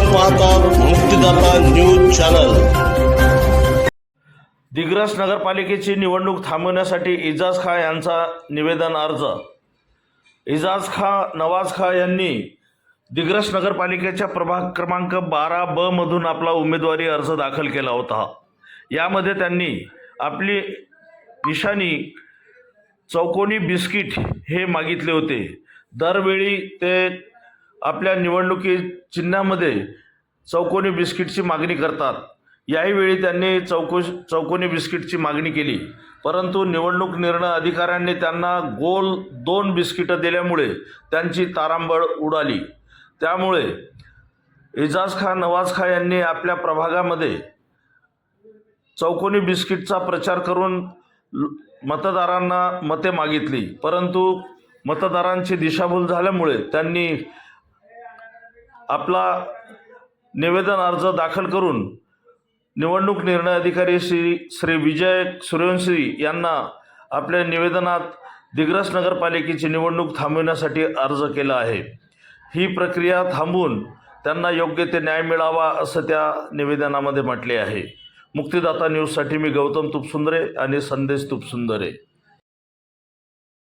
आपण पाहतात मुक्तिदाता न्यूज चॅनल। दिग्रस नगरपालिकेची निवडणूक थांबवण्यासाठी इजाज खां यांचा निवेदन अर्ज। इजाज खां नवाज खां यांनी दिग्रस नगरपालिकेच्या प्रभाग क्रमांक 12 ब मधून आपला उमेदवारी अर्ज दाखल केला होता। यामध्ये त्यांनी आपली निशाणी चौकोनी बिस्किट हे मागितले होते। दरवेळी ते आपल्या निवडणुकी चिन्हामध्ये चौकोनी बिस्किटची मागणी करतात। याही वेळी त्यांनी चौकोनी बिस्किटची मागणी केली, परंतु निवडणूक निर्णय अधिकाऱ्यांनी त्यांना गोल 2 बिस्किट दिल्यामुळे त्यांची तारांबळ उडाली। त्यामुळे इजाज खां नवाज खां यांनी आपल्या प्रभागामध्ये चौकोनी बिस्किटचा प्रचार करून मतदारांना मते मागितली, परंतु मतदारांची दिशाभूल झाल्यामुळे त्यांनी आपला निवेदन अर्ज दाखल करून निवडणूक निर्णय अधिकारी श्री विजय सूर्यवंशी यांना आपल्या निवेदनात दिग्रस नगरपालिकेची निवडणूक थांबवण्यासाठी अर्ज केला आहे। ही प्रक्रिया थांबवून त्यांना योग्य ते न्याय मिळावा असं त्या निवेदनामध्ये म्हटले आहे। मुक्तिदाता न्यूजसाठी मी गौतम तुपसुंदरे आणि संदेश तुपसुंदरे।